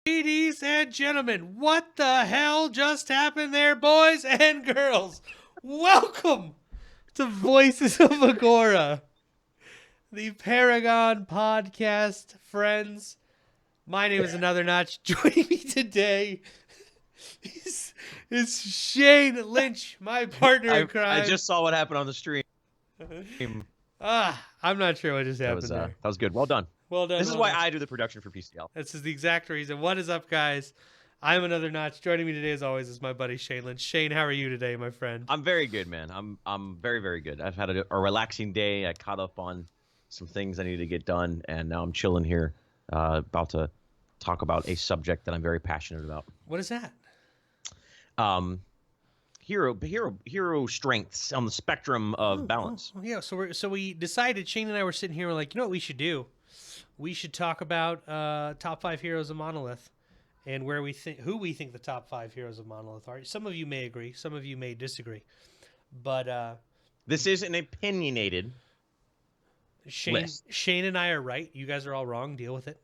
Ladies and gentlemen, what the hell just happened there, boys and girls? Welcome to Voices of Agora, the Paragon podcast, friends. My name is Another Notch. Joining me today is Shane Lynch, my partner in crime. I just saw what happened on the stream. I'm not sure what just happened there. That was good. Well done. Well done. This is why I do the production for PCL. This is the exact reason. What is up, guys? I'm Another Notch. Joining me today, as always, is my buddy Shane Lynch. Shane, how are you today, my friend? I'm very good, man. I'm very, very good. I've had a relaxing day. I caught up on some things I needed to get done, and now I'm chilling here, about to talk about a subject that I'm very passionate about. What is that? Hero strengths on the spectrum of balance. Yeah, so we decided, Shane and I were sitting here, we're like, you know what we should do? We should talk about top 5 heroes of Monolith and who we think the top 5 heroes of Monolith are. Some of you may agree, some of you may disagree, but this is an opinionated list. Shane and I are right. You guys are all wrong. Deal with it.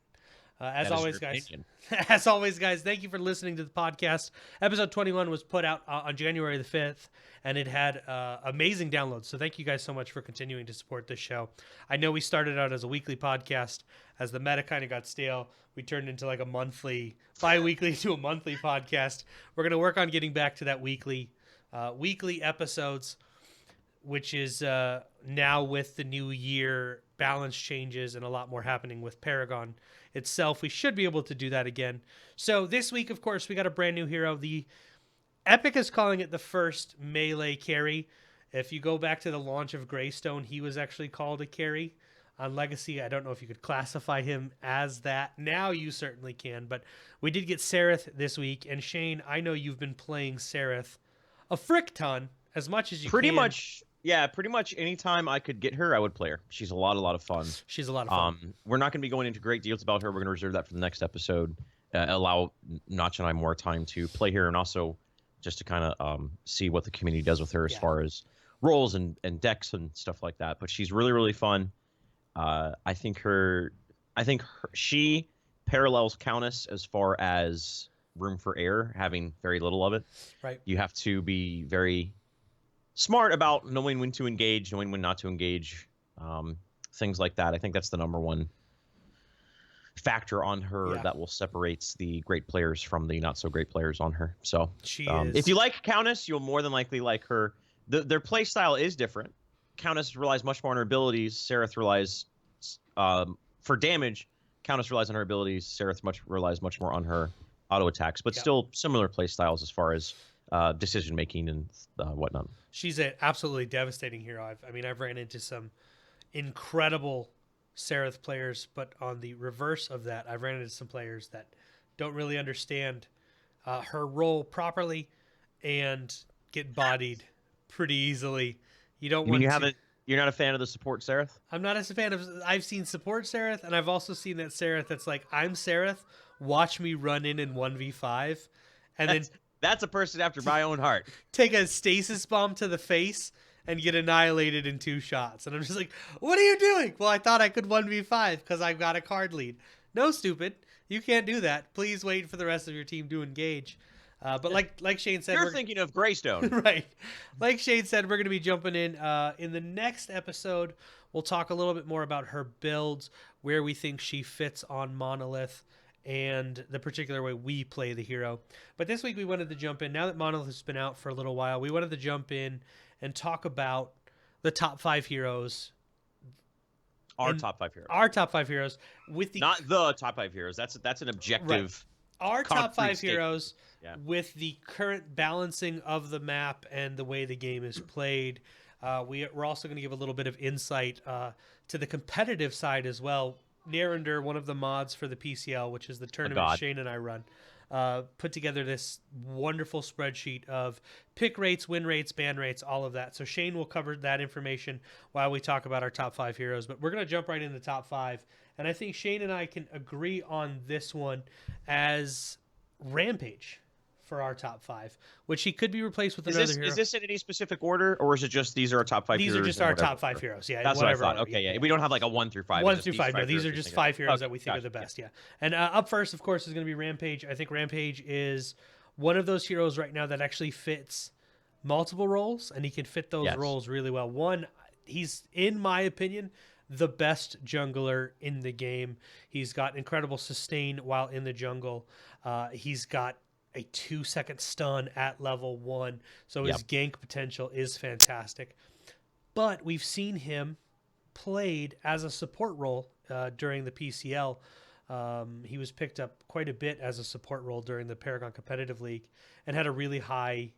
As always, guys, thank you for listening to the podcast. Episode 21 was put out on January the 5th, and it had amazing downloads. So thank you guys so much for continuing to support this show. I know we started out as a weekly podcast. As the meta kind of got stale, we turned into like a bi-weekly to a monthly podcast. We're going to work on getting back to that weekly episodes, which is now with the new year, balance changes and a lot more happening with Paragon itself. We should be able to do that again. So this week, of course, we got a brand new hero. The Epic is calling it the first melee carry. If you go back to the launch of Greystone, he was actually called a carry. On Legacy, I don't know if you could classify him as that. Now you certainly can, but we did get Serath this week. And Shane, I know you've been playing Serath a frick ton, as much as you pretty can. Pretty much anytime I could get her, I would play her. She's a lot of fun. She's a lot of fun. We're not going to be going into great deals about her. We're going to reserve that for the next episode. Allow Notch and I more time to play her, and also just to kind of see what the community does with her as far as roles and decks and stuff like that. But she's really fun. I think she parallels Countess as far as room for error, having very little of it. Right. You have to be very smart about knowing when to engage, knowing when not to engage, things like that. I think that's the number one factor on her that will separate the great players from the not so great players on her. So if you like Countess, you'll more than likely like her. Their play style is different. Countess relies much more on her abilities. Serath relies for damage. Countess relies on her abilities. Serath relies much more on her auto attacks, but still similar play styles as far as decision making and whatnot. She's an absolutely devastating hero. I've ran into some incredible Serath players, but on the reverse of that, I've ran into some players that don't really understand her role properly and get bodied pretty easily. You're not a fan of the support Serath? I'm not a fan of. I've seen support Serath, and I've also seen that Serath that's like, I'm Serath, watch me run in 1v5, and then that's a person after my own heart. Take a stasis bomb to the face and get annihilated in 2 shots. And I'm just like, what are you doing? Well, I thought I could 1v5 because I've got a card lead. No, stupid. You can't do that. Please wait for the rest of your team to engage. But like Shane said, you're thinking of Greystone. Right. Like Shane said, we're going to be jumping in the next episode. We'll talk a little bit more about her builds, where we think she fits on Monolith, and the particular way we play the hero. But this week we wanted to jump in. Now that Monolith has been out for a little while, we wanted to jump in and talk about the top 5 heroes. Our top 5 heroes. Our top 5 heroes. Not the top 5 heroes. That's an objective. Right. Our top 5 heroes with the current balancing of the map and the way the game is played. We're also going to give a little bit of insight to the competitive side as well. Narender, one of the mods for the PCL, which is the tournament Shane and I run, put together this wonderful spreadsheet of pick rates, win rates, ban rates, all of that. So Shane will cover that information while we talk about our top 5 heroes. But we're going to jump right into the top 5. And I think Shane and I can agree on this one as Rampage for our top 5, which he could be replaced with Is another this hero. is this in any specific order, or is it just these are our top 5 These heroes? are just our top 5 heroes. Yeah, that's what I thought. order. Okay, yeah. We don't have like a 1 through 5. 1 through 5. No, these are just 5 heroes okay, that we think are the best. Yeah. And up first, of course, is going to be Rampage. I think Rampage is one of those heroes right now that actually fits multiple roles, and he can fit those roles really well. One, he's, in my opinion, the best jungler in the game. He's got incredible sustain while in the jungle. He's got a 2-second stun at level 1, so his gank potential is fantastic. But we've seen him played as a support role during the PCL. He was picked up quite a bit as a support role during the Paragon Competitive League and had a really high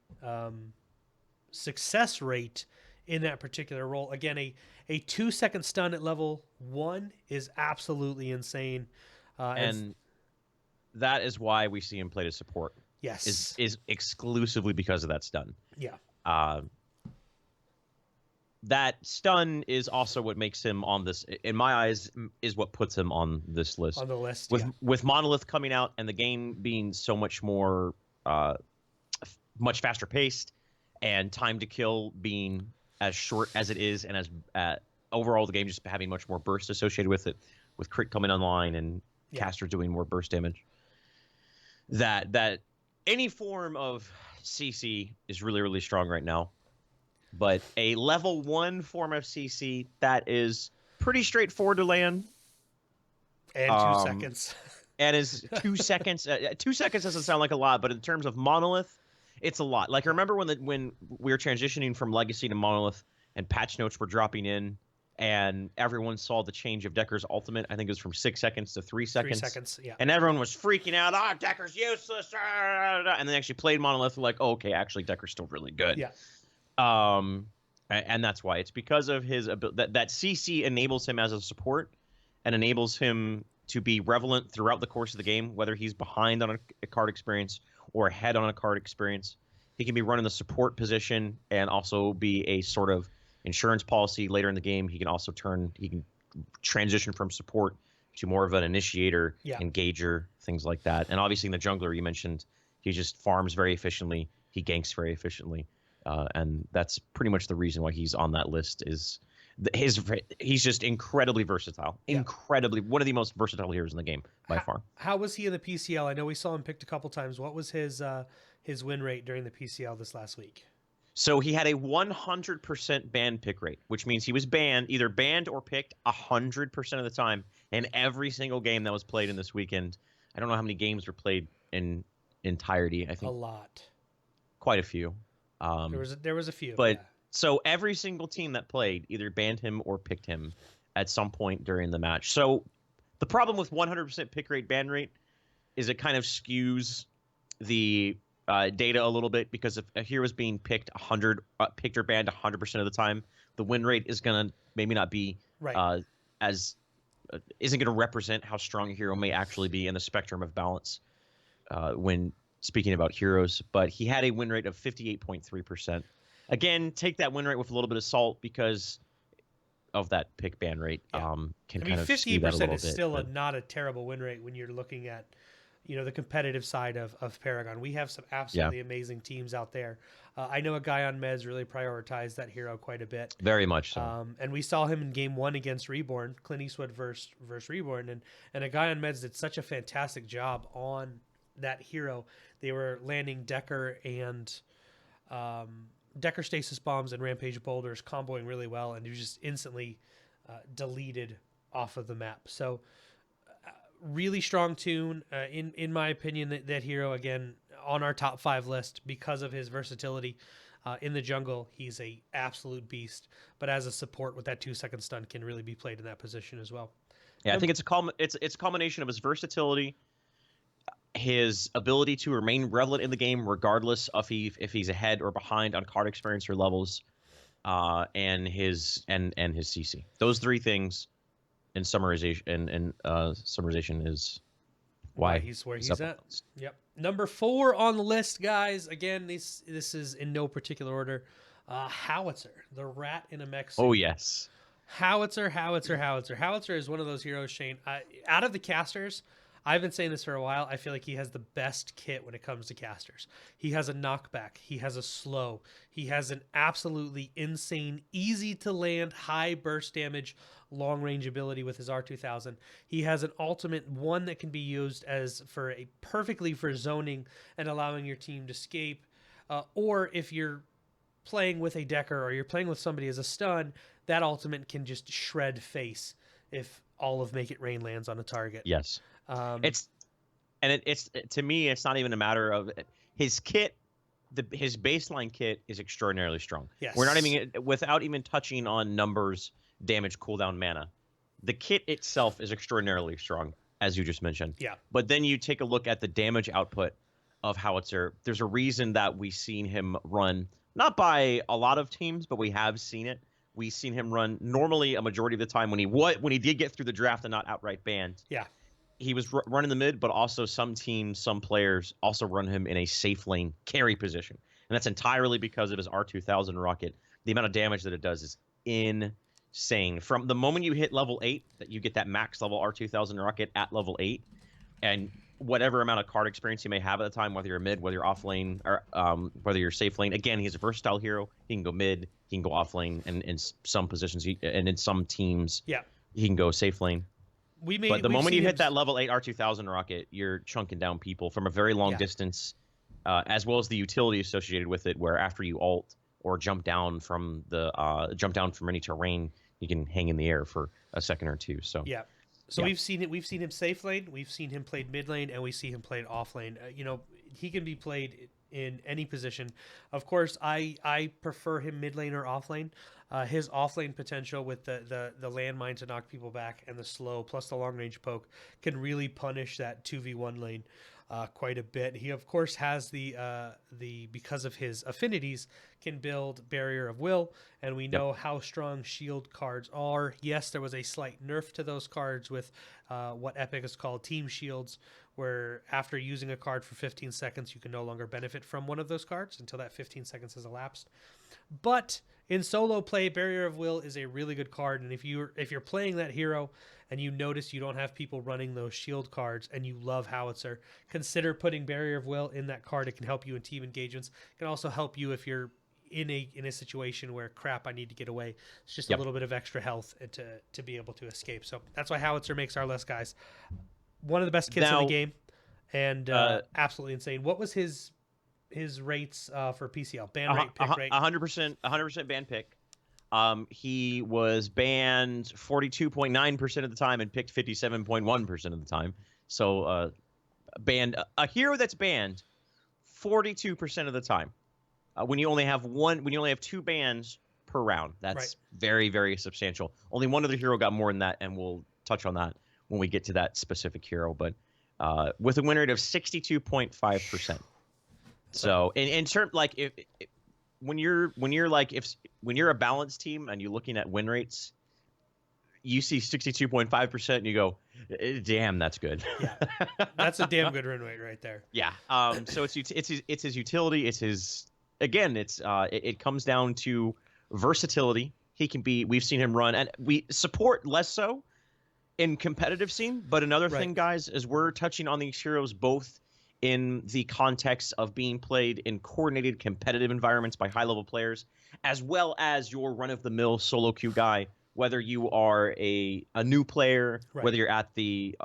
success rate in that particular role. Again, a 2-second stun at level 1 is absolutely insane. And that is why we see him played as support. Yes. Is exclusively because of that stun. Yeah. That stun is also what makes him on this, in my eyes, is what puts him on this list. On the list, with Monolith coming out and the game being so much more, much faster paced, and time to kill being as short as it is, and as overall the game just having much more burst associated with it, with crit coming online and caster doing more burst damage. That any form of CC is really, really strong right now. But a level 1 form of CC, that is pretty straightforward to land. And 2 seconds. And is 2 seconds. 2 seconds doesn't sound like a lot, but in terms of Monolith, it's a lot. Like, I remember when we were transitioning from Legacy to Monolith and patch notes were dropping in, and everyone saw the change of Decker's ultimate. I think it was from 6 seconds to 3 seconds. 3 seconds, yeah. And everyone was freaking out. Oh, Decker's useless. And they actually played Monolith. Like, oh, okay, actually, Decker's still really good. Yeah. And that's why. It's because of his ability. That CC enables him as a support and enables him to be relevant throughout the course of the game, whether he's behind on a card experience or ahead on a card experience. He can be running the support position and also be a sort of insurance policy later in the game. He can also transition from support to more of an initiator, engager, things like that. And obviously in the jungler, you mentioned, he just farms very efficiently. He ganks very efficiently. And that's pretty much the reason why he's on that list. Is he's just incredibly versatile. Incredibly, one of the most versatile heroes in the game by far. How was he in the PCL? I know we saw him picked a couple times. What was his win rate during the PCL this last week? So he had a 100% ban pick rate, which means he was either banned or picked 100% of the time in every single game that was played in this weekend. I don't know how many games were played in entirety. I think a lot, quite a few. There was a few, but so every single team that played either banned him or picked him at some point during the match. So the problem with 100% pick rate ban rate is it kind of skews the data a little bit, because if a hero is being picked picked or banned 100% of the time, the win rate is gonna maybe not be isn't gonna represent how strong a hero may actually be in the spectrum of balance when speaking about heroes. But he had a win rate of 58.3%. Again, take that win rate with a little bit of salt, because of that pick ban rate. Can kind of skew that a little bit. 58% is still not a terrible win rate when you're looking at, the competitive side of Paragon. We have some absolutely amazing teams out there. I know a guy on Meds really prioritized that hero quite a bit. Very much so. And we saw him in game 1 against Reborn, Clint Eastwood versus Reborn, and a guy on Meds did such a fantastic job on that hero. They were landing Decker and Decker stasis bombs and Rampage boulders, comboing really well, and he was just instantly deleted off of the map. So really strong tune, in my opinion. That hero, again, on our top 5 list because of his versatility. In the jungle, he's a absolute beast, but as a support with that 2-second stun can really be played in that position as well. Yeah, I think it's a combination of his versatility, his ability to remain relevant in the game regardless of if he's ahead or behind on card experience or levels, and his CC. Those 3 things in summarization is why he's where he's at. Yep. Number 4 on the list, guys. Again, this is in no particular order. Howitzer, the rat in a mech suit. Oh yes. Howitzer is one of those heroes, Shane. Out of the casters, I've been saying this for a while. I feel like he has the best kit when it comes to casters. He has a knockback. He has a slow. He has an absolutely insane, easy to land, high burst damage, long range ability with his R2000. He has an ultimate one that can be used as perfectly for zoning and allowing your team to escape. Or if you're playing with a decker or you're playing with somebody as a stun, that ultimate can just shred face if all of Make It Rain lands on a target. Yes. It's to me, it's not even a matter of his kit. His baseline kit is extraordinarily strong. Yes. We're not even, without even touching on numbers, damage, cooldown, mana. The kit itself is extraordinarily strong, as you just mentioned. Yeah. But then you take a look at the damage output of Howitzer. There's a reason that we've seen him run, not by a lot of teams, but we have seen it. We've seen him run normally a majority of the time when he did get through the draft and not outright banned. Yeah. He was running the mid, but also some teams, some players also run him in a safe lane carry position. And that's entirely because of his R2000 rocket. The amount of damage that it does is insane. From the moment you hit level 8, that you get that max level R2000 rocket at level 8, and whatever amount of card experience you may have at the time, whether you're mid, whether you're off lane, or whether you're safe lane. Again, he's a versatile hero. He can go mid, he can go off lane, and in some positions, and in some teams, he can go safe lane. But the moment you hit that level 8 R2000 rocket, you're chunking down people from a very long distance, as well as the utility associated with it, where after you ult or jump down from any terrain, you can hang in the air for a second or two. So we've seen it. We've seen him safe lane. We've seen him played mid lane, and we see him played off lane. He can be played in any position. Of course, I prefer him mid lane or off lane. His off lane potential with the landmine to knock people back and the slow plus the long range poke can really punish that 2v1 lane quite a bit. He of course has the because of his affinities can build Barrier of Will, and we know how strong shield cards are. Yes, there was a slight nerf to those cards with what Epic is called team shields, where after using a card for 15 seconds, you can no longer benefit from one of those cards until that 15 seconds has elapsed. But in solo play, Barrier of Will is a really good card, and if you're playing that hero and you notice you don't have people running those shield cards and you love Howitzer, consider putting Barrier of Will in that card. It can help you in team engagements. It can also help you if you're in a situation where crap, I need to get away. It's just a little bit of extra health to be able to escape. So that's why Howitzer makes our list, guys. One of the best kits in the game, and absolutely insane. What was his rates for PCL? Ban rate, pick rate? 100% ban pick. He was banned 42.9% of the time and picked 57.1% of the time. So banned a hero that's banned 42% of the time. When you only have two bans per round, that's very, very substantial. Only one other hero got more than that, and we'll touch on that when we get to that specific hero. But with a win rate of 62.5%. So in terms like when you're a balanced team and you're looking at win rates, you see 62.5% and you go, damn, that's good. Yeah, that's a damn good win rate right there. Yeah. So it's his utility. It's his, again, it comes down to versatility. We've seen him run, and we support less so in competitive scene. But another thing, guys, is we're touching on these heroes both in the context of being played in coordinated competitive environments by high-level players, as well as your run-of-the-mill solo queue guy, whether you are a new player, whether you're at the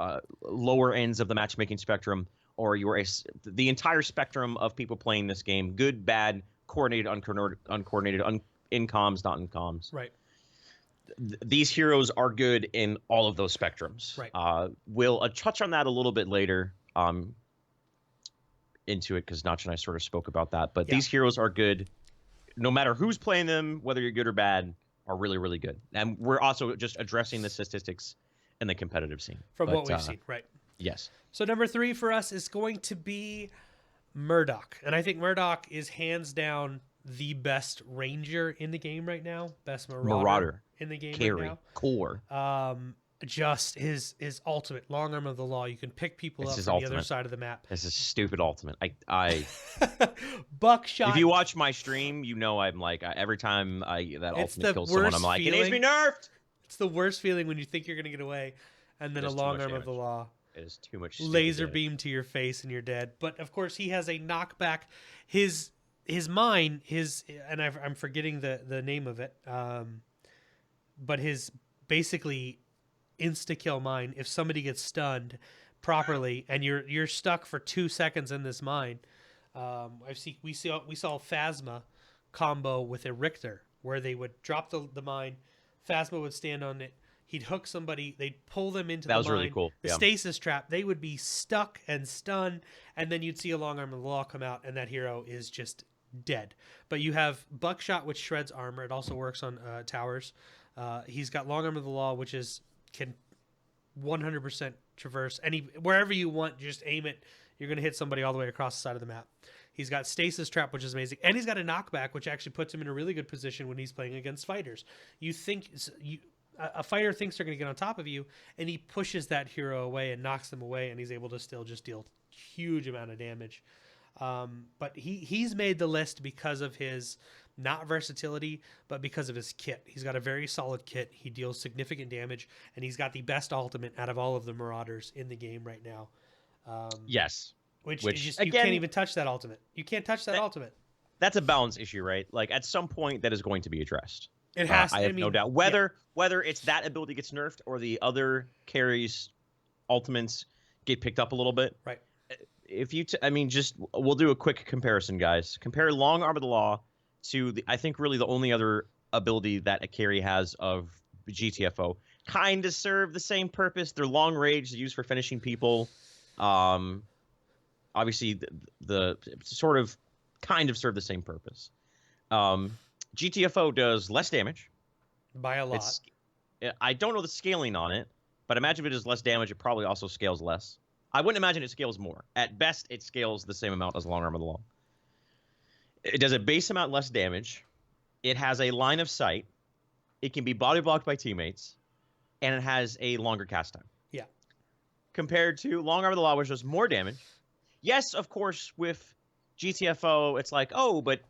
lower ends of the matchmaking spectrum, or you're the entire spectrum of people playing this game, good, bad, coordinated, uncoordinated, in comms, not in comms. Right. These heroes are good in all of those spectrums. Right. We'll touch on that a little bit later. Into it because Notch and I sort of spoke about that, but these heroes are good no matter who's playing them, whether you're good or bad, are really, really good. And we're also just addressing the statistics in the competitive scene from what we've seen. Right. Yes. So number 3 for us is going to be Murdoc, and I think Murdoc is hands down the best ranger in the game right now, best marauder in the game carry, right now. Core. Just his ultimate, long arm of the law. You can pick people up from the other side of the map. This is stupid ultimate. I buckshot. If you watch my stream, you know I'm like every time that ultimate kills someone, I'm like, it needs to be nerfed. It's the worst feeling when you think you're gonna get away, and then a long arm of the law It is too much laser beam to your face and you're dead. But of course, he has a knockback. His mine, and I'm forgetting the name of it. But his basically insta kill mine. If somebody gets stunned properly and you're stuck for 2 seconds in this mine, we saw Phasma combo with a Richter where they would drop the mine, Phasma would stand on it. He'd hook somebody. They'd pull them into the mine. That was really cool. The stasis trap. They would be stuck and stunned, and then you'd see a long arm of the law come out, and that hero is just dead. But you have Buckshot, which shreds armor. It also works on towers. He's got long arm of the law, which can 100% traverse wherever you want. Just aim it. You're going to hit somebody all the way across the side of the map. He's got stasis trap, which is amazing, and he's got a knockback, which actually puts him in a really good position when he's playing against fighters. A fighter thinks they're going to get on top of you, and he pushes that hero away and knocks them away, and he's able to still just deal huge amount of damage. But he's made the list because of his not versatility, but because of his kit. He's got a very solid kit. He deals significant damage, and he's got the best ultimate out of all of the Marauders in the game right now. Yes. Which you can't even touch that ultimate. You can't touch that ultimate. That's a balance issue, right? Like at some point that is going to be addressed. It has to. I have no doubt. Whether it's that ability gets nerfed or the other carries ultimates get picked up a little bit. Right. If you, we'll do a quick comparison, guys. Compare Long Arm of the Law to I think really the only other ability that a carry has of GTFO. Kind of serve the same purpose. They're long range, used for finishing people. Obviously, the sort of kind of serve the same purpose. GTFO does less damage by a lot. I don't know the scaling on it, but imagine if it does less damage, it probably also scales less. I wouldn't imagine it scales more. At best, it scales the same amount as Long Arm of the Law. It does a base amount less damage. It has a line of sight. It can be body blocked by teammates, and it has a longer cast time. Yeah. Compared to Long Arm of the Law, which does more damage. Yes, of course, with GTFO, it's like, oh, but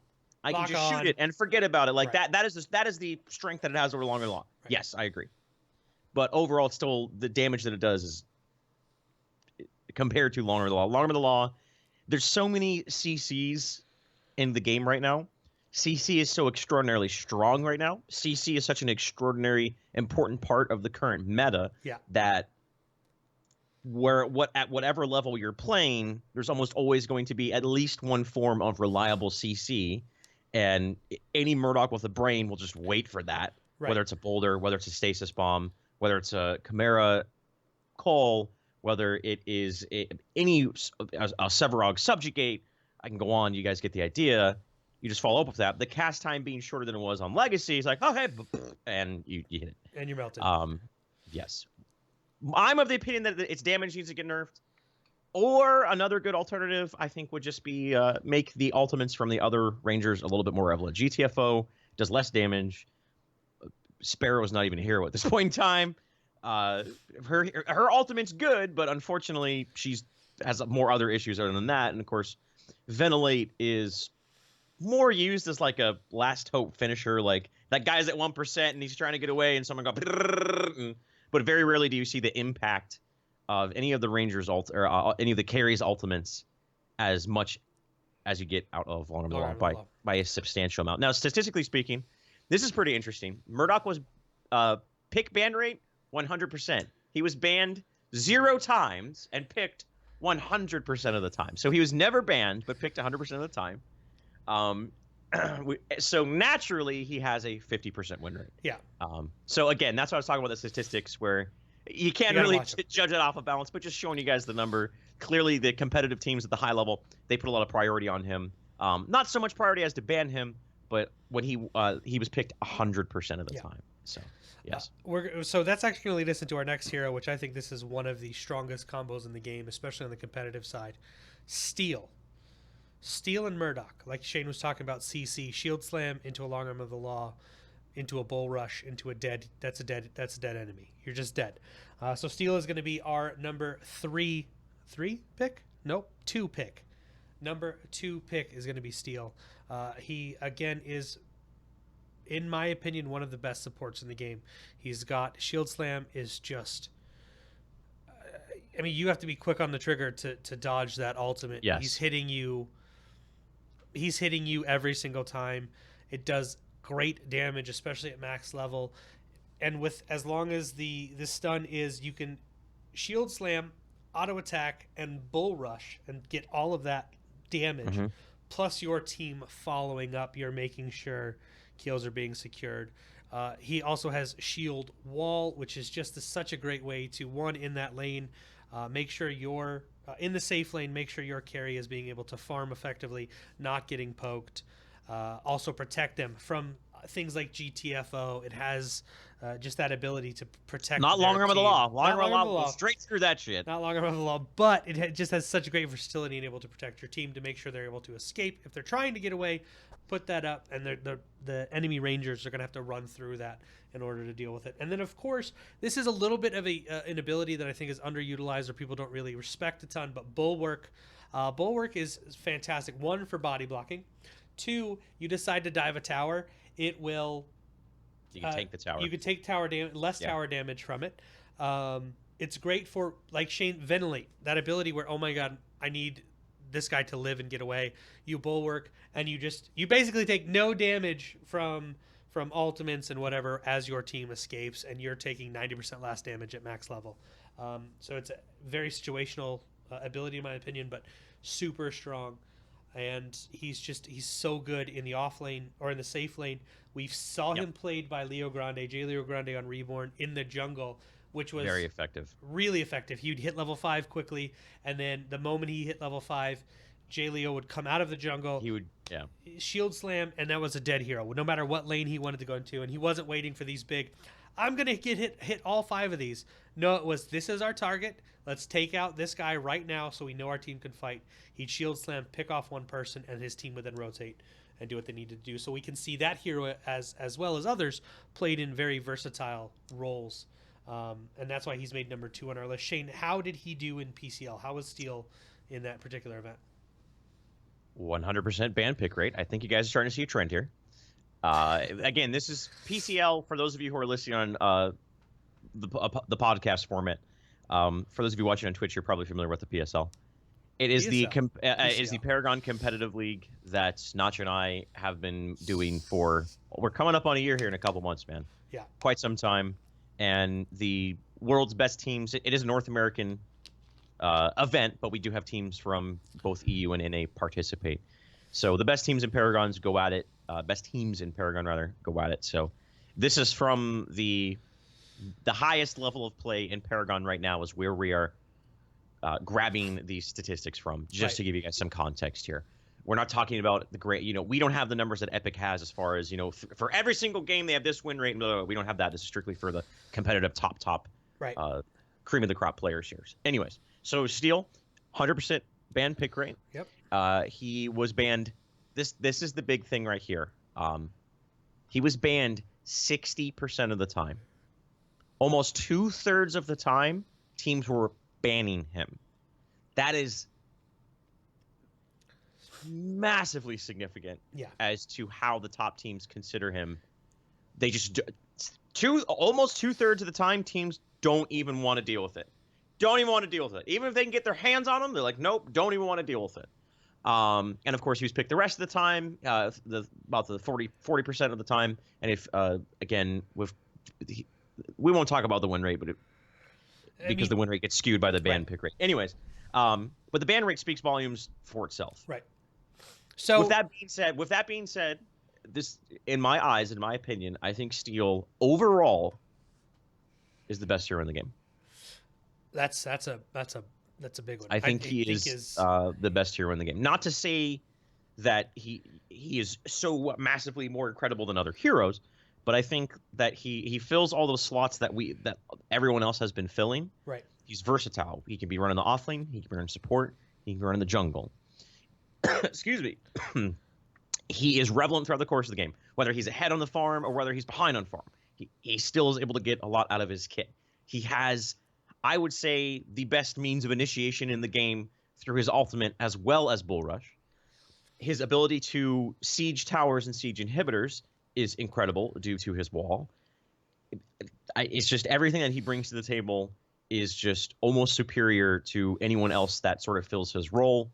I can just shoot it and forget about it. Like that is the strength that it has over Long Arm of the Law. Right. Yes, I agree. But overall, it's still the damage that it does is compared to Long Arm of the Law. Long Arm of the Law, there's so many CCs in the game right now. CC is so extraordinarily strong right now. CC is such an extraordinary important part of the current meta that at whatever level you're playing, there's almost always going to be at least one form of reliable CC, and any Murdoc with a brain will just wait for that. Right. Whether it's a boulder, whether it's a stasis bomb, whether it's a Chimera call, whether it is a Sevarog subjugate. I can go on. You guys get the idea. You just follow up with that. The cast time being shorter than it was on Legacy is like, oh, hey, and you hit it. And you're melted. Yes. I'm of the opinion that its damage needs to get nerfed. Or another good alternative, I think, would just be make the ultimates from the other Rangers a little bit more relevant. GTFO does less damage. Sparrow's not even a hero at this point in time. Her ultimate's good, but unfortunately, has more other issues other than that. And of course, Ventilate is more used as like a last hope finisher. Like that guy's at 1% and he's trying to get away, and someone go. But very rarely do you see the impact of any of the Rangers or any of the carries ultimates as much as you get out of Long Arm of the Law by a substantial amount. Now, statistically speaking, this is pretty interesting. Murdoc was pick ban rate 100%. He was banned 0 times and picked 100% of the time. So he was never banned, but picked 100% of the time. So naturally, he has a 50% win rate. Yeah. So again, that's what I was talking about, the statistics where you can't really judge it off of balance, but just showing you guys the number. Clearly, the competitive teams at the high level, they put a lot of priority on him. Not so much priority as to ban him, but when he was picked 100% of the time. So yes. So that's actually going to lead us into our next hero, which I think this is one of the strongest combos in the game, especially on the competitive side. Steel and Murdoc, like Shane was talking about. CC, shield slam into a Long Arm of the Law, into a bull rush, into a dead. That's a dead enemy. You're just dead. So Steel is going to be our number 3 pick. Nope, 2 pick. Number 2 pick is going to be Steel. He again is, in my opinion, one of the best supports in the game. He's got shield slam is just I mean, you have to be quick on the trigger to dodge that ultimate. Yes. He's hitting you every single time. It does great damage, especially at max level. And with as long as the stun is, you can shield slam, auto attack, and bull rush and get all of that damage. Mm-hmm. Plus your team following up, you're making sure kills are being secured. He also has shield wall, which is just such a great way to, one, in that lane, make sure you're in the safe lane, make sure your carry is being able to farm effectively, not getting poked. Also protect them from things like GTFO. It has just that ability to protect. Not long arm of the law. Long arm of the law. Straight through that shit. Not long arm of the law, but it just has such great versatility and able to protect your team to make sure they're able to escape. If they're trying to get away, put that up, and the enemy rangers are going to have to run through that in order to deal with it. And then, of course, this is a little bit of an ability that I think is underutilized or people don't really respect a ton, but Bulwark. Bulwark is fantastic. One, for body blocking. Two, you decide to dive a tower, it will... You can take the tower. You can take tower tower damage from it. It's great for, like Shane, ventilate. That ability where, oh my god, I need this guy to live and get away. You bulwark, and you basically take no damage from ultimates and whatever as your team escapes, and you're taking 90% less damage at max level. So it's a very situational ability in my opinion, but super strong. And he's so good in the off lane or in the safe lane. We saw him played by Leo Grande, J. Leo Grande on Reborn in the jungle, which was very effective. Really effective. He'd hit level 5 quickly, and then the moment he hit level 5, J. Leo would come out of the jungle. He would, shield slam, and that was a dead hero, no matter what lane he wanted to go into. And he wasn't waiting for these big, I'm going to hit all 5 of these. No, it was, this is our target. Let's take out this guy right now so we know our team can fight. He'd shield slam, pick off one person, and his team would then rotate and do what they needed to do. So we can see that hero, as well as others, played in very versatile roles. And that's why he's made number 2 on our list. Shane, how did he do in PCL? How was Steel in that particular event? 100% ban pick rate. I think you guys are starting to see a trend here. Again, this is PCL for those of you who are listening on the podcast format. For those of you watching on Twitch, you're probably familiar with the PSL. It is the Paragon competitive league that Nacho and I have been doing for, we're coming up on a year here in a couple months, man. Yeah. Quite some time. And the world's best teams, it is a North American event, but we do have teams from both EU and NA participate. So the best teams in Paragons go at it. Best teams in Paragon, rather, go at it. So this is from the highest level of play in Paragon right now is where we are grabbing these statistics from, just to give you guys some context here. We're not talking about the great, we don't have the numbers that Epic has as far as, for every single game they have this win rate. No, we don't have that. This is strictly for the competitive top cream of the crop players here. Anyways, so Steel, 100% ban pick rate. Yep. He was banned. This is the big thing right here. He was banned 60% of the time. Almost 2/3 of the time, teams were banning him. That is massively significant as to how the top teams consider him. They just almost 2/3 of the time, teams don't even want to deal with it. Don't even want to deal with it. Even if they can get their hands on him, they're like, nope, don't even want to deal with it. And of course, he was picked the rest of the time, about the 40% of the time. And if again, we won't talk about the win rate, but because the win rate gets skewed by the ban pick rate. Anyways, but the ban rate speaks volumes for itself. Right. So with that being said, this, in my eyes, in my opinion, I think Steel overall is the best hero in the game. That's a big one. I think he is the best hero in the game. Not to say that he is so massively more incredible than other heroes, but I think that he fills all those slots that everyone else has been filling. Right. He's versatile. He can be running the off lane. He can be running support. He can be running the jungle. Excuse me. He is relevant throughout the course of the game, whether he's ahead on the farm or whether he's behind on farm. He still is able to get a lot out of his kit. He has, I would say, the best means of initiation in the game through his ultimate as well as Bull Rush. His ability to siege towers and siege inhibitors is incredible due to his wall. It's just everything that he brings to the table is just almost superior to anyone else that sort of fills his role.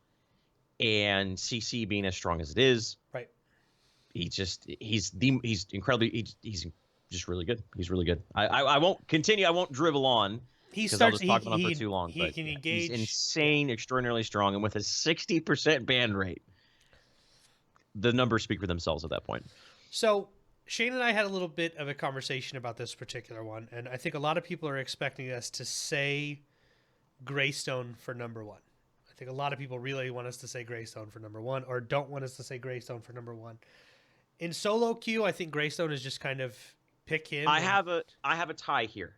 And CC being as strong as it is, right? He's incredibly he's just really good. He's really good. I won't continue. I won't drivel on because I'll just talk on for too long. He can engage. He's insane, extraordinarily strong, and with a 60% ban rate, the numbers speak for themselves at that point. So Shane and I had a little bit of a conversation about this particular one, and I think a lot of people are expecting us to say Greystone for number one. I think a lot of people really want us to say Greystone for number one, or don't want us to say Greystone for number one. In solo queue, I think Greystone is just kind of pick him. I have a tie here.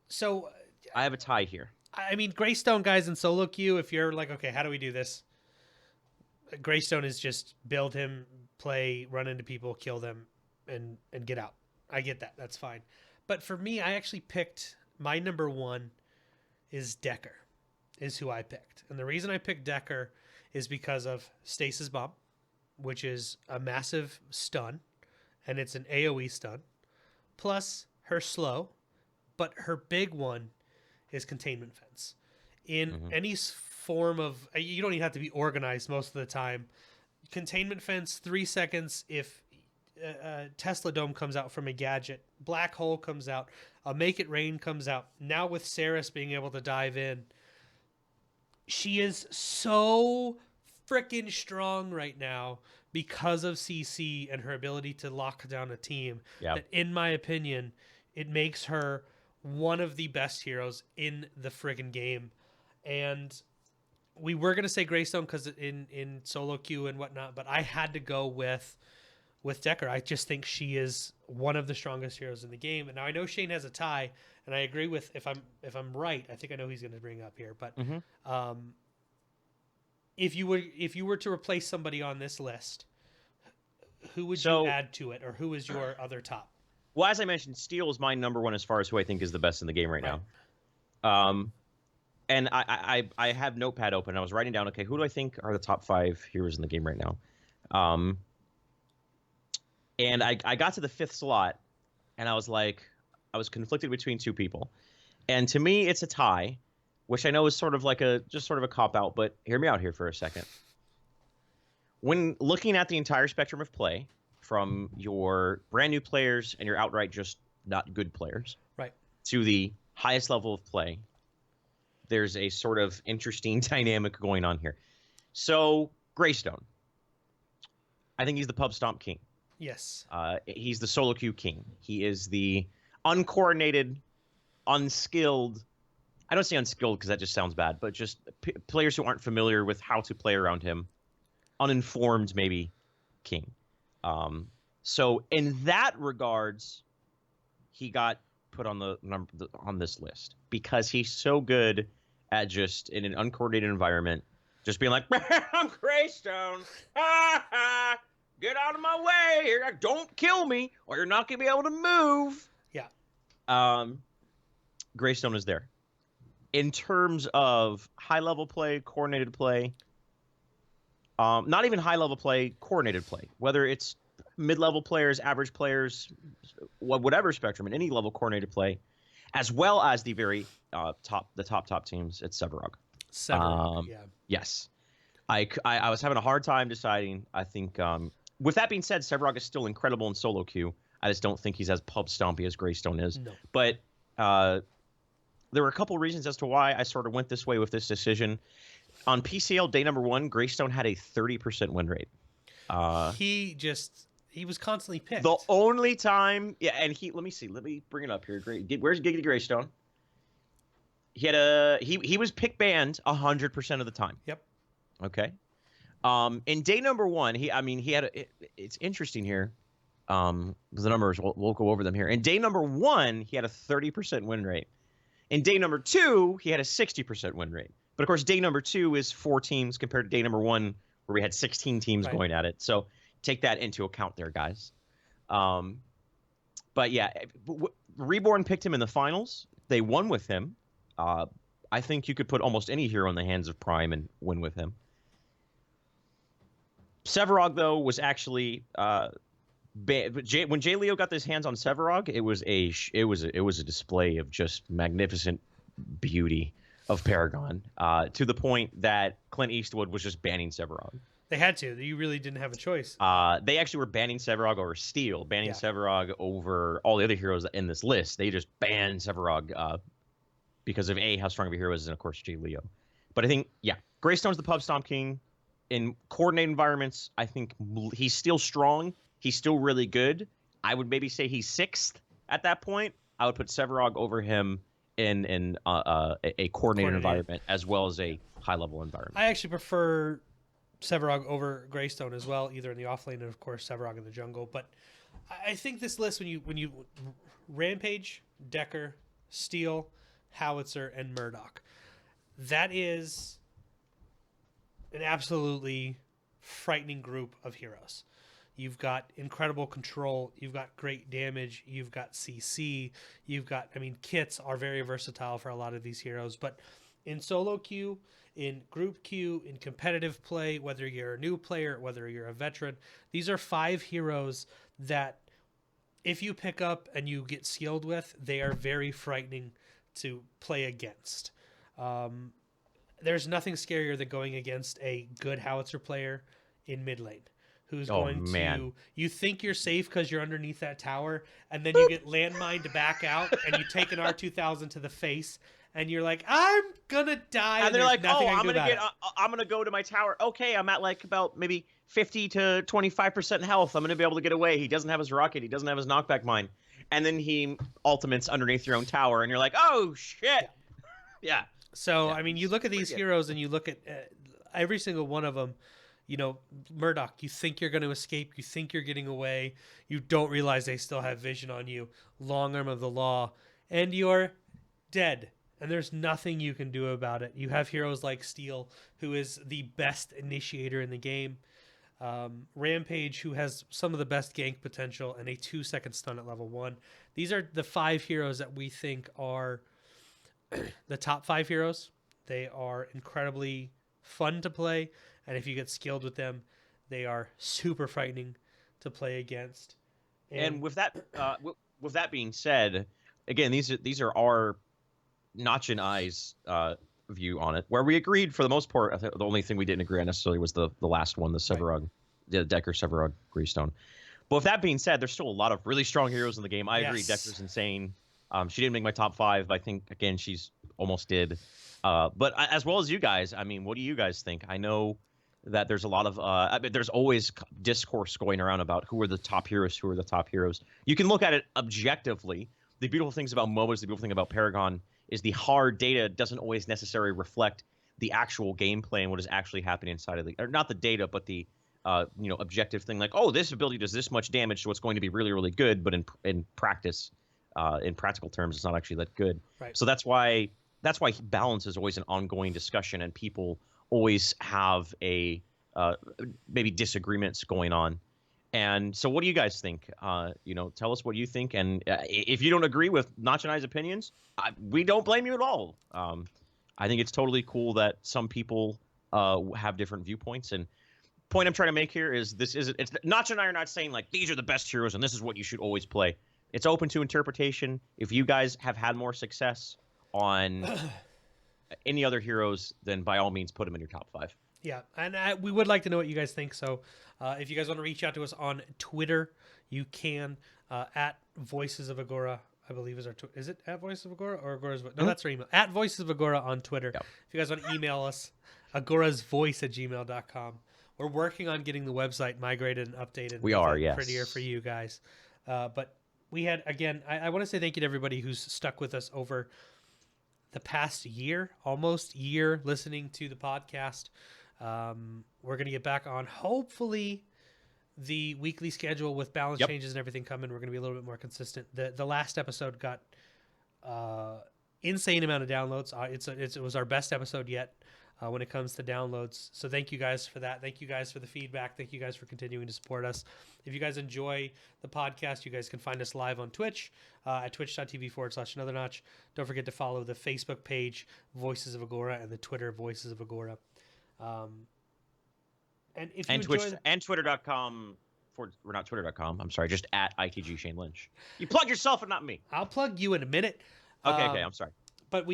So I have a tie here. I mean, Greystone guys in solo queue, if you're like, okay, how do we do this? Greystone is just build him, play, run into people, kill them, and get out. I get that. That's fine. But for me, I actually picked my number one is Decker, is who I picked. And the reason I picked Decker is because of Stasis Bomb, which is a massive stun, and it's an AoE stun, plus her slow, but her big one is Containment Fence. In any form of, you don't even have to be organized most of the time. Containment Fence, 3 seconds if Tesla Dome comes out from a gadget, Black Hole comes out, a Make It Rain comes out. Now with Serath being able to dive in, she is so freaking strong right now because of CC and her ability to lock down a team. Yep. That, in my opinion, it makes her one of the best heroes in the friggin' game. And we were going to say Greystone because in solo queue and whatnot, but I had to go with Decker. I just think she is one of the strongest heroes in the game. And now I know Shane has a tie, and I agree with, if I'm right, I think I know who he's going to bring up here. But if you were to replace somebody on this list, who would you add to it, or who is your other top? Well, as I mentioned, Steel is my number one as far as who I think is the best in the game right now. And I have Notepad open. I was writing down, okay, who do I think are the top 5 heroes in the game right now? And I got to the 5th slot, and I was conflicted between 2 people. And to me, it's a tie, which I know is sort of like a cop-out, but hear me out here for a second. When looking at the entire spectrum of play, from your brand new players and your outright just not good players, right, to the highest level of play, there's a sort of interesting dynamic going on here. So, Greystone. I think he's the pub stomp king. Yes. He's the solo queue king. He is the uncoordinated, unskilled. I don't say unskilled because that just sounds bad, but just players who aren't familiar with how to play around him. Uninformed, maybe, king. So in that regards, he got put on on this list because he's so good at just in an uncoordinated environment, just being like, I'm Greystone. Get out of my way. Don't kill me or you're not going to be able to move. Yeah. Greystone is there. In terms of high-level play, coordinated play, not even high-level play, coordinated play, whether it's mid-level players, average players, whatever spectrum, in any level coordinated play, as well as the very top teams at Sevarog. Yeah. Yes. I was having a hard time deciding. I think, with that being said, Sevarog is still incredible in solo queue. I just don't think he's as pub stompy as Greystone is. No. But there were a couple reasons as to why I sort of went this way with this decision. On PCL day number 1, Greystone had a 30% win rate. He was constantly picked. The only time, yeah, and let me bring it up here. Where's Giggity Greystone? He was pick banned 100% of the time. Yep. Okay. In day number 1, it's interesting here. The numbers, we'll go over them here. In day number 1, he had a 30% win rate. In day number 2, he had a 60% win rate. But of course, day number 2 is 4 teams compared to day number 1, where we had 16 teams going at it. So take that into account there, guys. But yeah, Reborn picked him in the finals. They won with him. I think you could put almost any hero in the hands of Prime and win with him. Sevarog, though, was actually when Jay Leo got his hands on Sevarog, it was a display of just magnificent beauty of Paragon, to the point that Clint Eastwood was just banning Sevarog. They had to. You really didn't have a choice. They actually were banning Sevarog over Steel, banning Yeah. Sevarog over all the other heroes in this list. They just banned Sevarog because of how strong of a hero is, and of course J. Leo. But I think, yeah, Greystone's the pub stomp king. In coordinated environments, I think he's still strong. He's still really good. I would maybe say he's 6th at that point. I would put Sevarog over him in a coordinated environment as well as a high-level environment. I actually prefer Sevarog over Greystone as well, either in the offlane and of course Sevarog in the jungle. But I think this list, when you Rampage, Decker, Steel, Howitzer, and Murdoc, that is an absolutely frightening group of heroes. You've got incredible control. You've got great damage. You've got CC. Kits are very versatile for a lot of these heroes. But in solo queue, in group queue, in competitive play, whether you're a new player, whether you're a veteran, these are 5 heroes that if you pick up and you get skilled with, they are very frightening to play against. There's nothing scarier than going against a good Howitzer player in mid lane who's you think you're safe because you're underneath that tower, and then you get landmined to back out, and you take an R2000 to the face, and you're like, I'm gonna die. And they're like, I'm gonna go to my tower. Okay, I'm at like about maybe 50 to 25% health. I'm gonna be able to get away. He doesn't have his rocket. He doesn't have his knockback mine. And then he ultimates underneath your own tower, and you're like, oh shit. Yeah. So you look at these heroes, and you look at every single one of them. Murdoc, you think you're going to escape. You think you're getting away. You don't realize they still have vision on you. Long arm of the law. And you're dead. And there's nothing you can do about it. You have heroes like Steel, who is the best initiator in the game. Rampage, who has some of the best gank potential and a 2-second stun at level 1. These are the 5 heroes that we think are the top 5 heroes. They are incredibly fun to play. And if you get skilled with them, they are super frightening to play against. And with that being said, again, these are our Notch and I's view on it, where we agreed for the most part. I think the only thing we didn't agree on necessarily was the last one, the Sevarog, the Decker, Sevarog, Greystone. But with that being said, there's still a lot of really strong heroes in the game. I agree, Decker's insane. She didn't make my top 5. I think, again, she's almost did. But as well as you guys, what do you guys think? I know that there's a lot of there's always discourse going around about who are the top heroes, who are the top heroes. You can look at it objectively. The beautiful things about MOBAs, the beautiful thing about Paragon is the hard data doesn't always necessarily reflect the actual gameplay and what is actually happening inside of the, or not the data, but the objective thing, like, oh, this ability does this much damage, so it's going to be really, really good, but in practice, in practical terms, it's not actually that good. Right. So that's why balance is always an ongoing discussion, and people always have maybe disagreements going on. And so what do you guys think? Tell us what you think. And if you don't agree with Notch and I's opinions, we don't blame you at all. I think it's totally cool that some people have different viewpoints. And point I'm trying to make here is it's Notch and I are not saying like these are the best heroes and this is what you should always play. It's open to interpretation. If you guys have had more success on any other heroes, then by all means put them in your top 5. Yeah, and we would like to know what you guys think. So if you guys want to reach out to us on Twitter, you can at Voices of Agora, I believe is our is it at Voices of Agora or Agora's no, that's our email. At Voices of Agora on Twitter. Yep. If you guys want to email us, agorasvoice@gmail.com. We're working on getting the website migrated and updated. We are, yes. Prettier for you guys. But we had, again, I want to say thank you to everybody who's stuck with us over the past almost year, listening to the podcast. We're going to get back on, hopefully, the weekly schedule with balance changes and everything coming. We're going to be a little bit more consistent. The last episode got insane amount of downloads. It was our best episode yet when it comes to downloads. So thank you guys for that. Thank you guys for the feedback. Thank you guys for continuing to support us. If you guys enjoy the podcast, you guys can find us live on Twitch at twitch.tv/Another Notch. Don't forget to follow the Facebook page, Voices of Agora, and the Twitter, Voices of Agora. And if you and Twitter.com we're not Twitter.com. I'm sorry, just at ITG Shane Lynch. You plug yourself and not me. I'll plug you in a minute. Okay, I'm sorry. But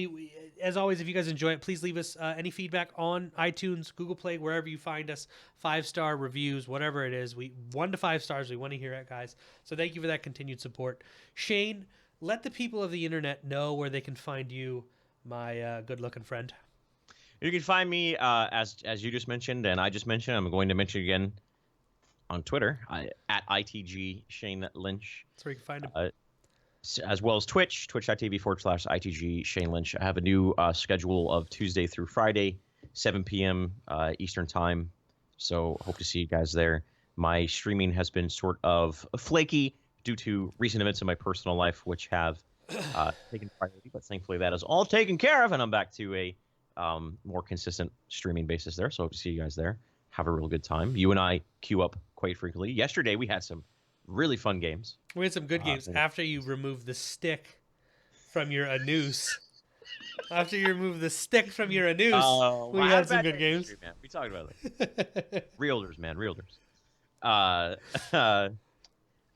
as always, if you guys enjoy it, please leave us any feedback on iTunes, Google Play, wherever you find us. 5-star reviews, whatever it is. 1 to 5 stars. We want to hear it, guys. So thank you for that continued support. Shane, let the people of the internet know where they can find you, my good-looking friend. You can find me, as you just mentioned, and I just mentioned, I'm going to mention again on Twitter, at ITG Shane Lynch. That's where you can find him. As well as Twitch, twitch.tv/ITG Shane Lynch. I have a new schedule of Tuesday through Friday, 7 p.m. Eastern Time. So hope to see you guys there. My streaming has been sort of flaky due to recent events in my personal life, which have taken priority. But thankfully, that is all taken care of, and I'm back to a more consistent streaming basis there. So hope to see you guys there. Have a real good time. You and I queue up quite frequently. Yesterday, we had some really fun games. We had some good games after you removed the stick from your anus. After you removed the stick from your anus, we had some good games. Man. We talked about it. Realtors, man, realtors.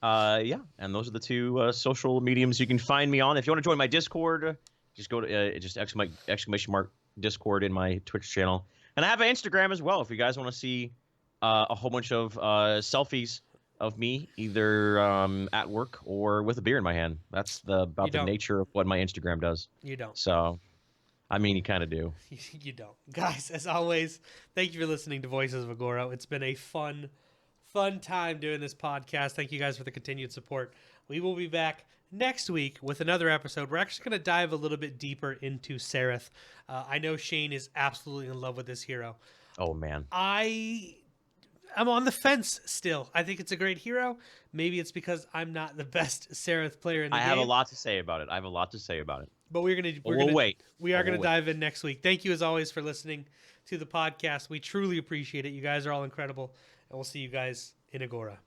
Yeah, and those are the two social mediums you can find me on. If you want to join my Discord, just go to just exclamation mark Discord in my Twitch channel. And I have an Instagram as well if you guys want to see a whole bunch of selfies of me, either at work or with a beer in my hand. That's about the nature of what my Instagram does. You don't. So, I mean, you kind of do. You don't. Guys, as always, thank you for listening to Voices of Agora. It's been a fun time doing this podcast. Thank you guys for the continued support. We will be back next week with another episode. We're actually going to dive a little bit deeper into Serath. I know Shane is absolutely in love with this hero. Oh, man. I'm on the fence still. I think it's a great hero. Maybe it's because I'm not the best Serath player in the game. I have a lot to say about it. But we're gonna wait. We are gonna dive in next week. Thank you as always for listening to the podcast. We truly appreciate it. You guys are all incredible, and we'll see you guys in Agora.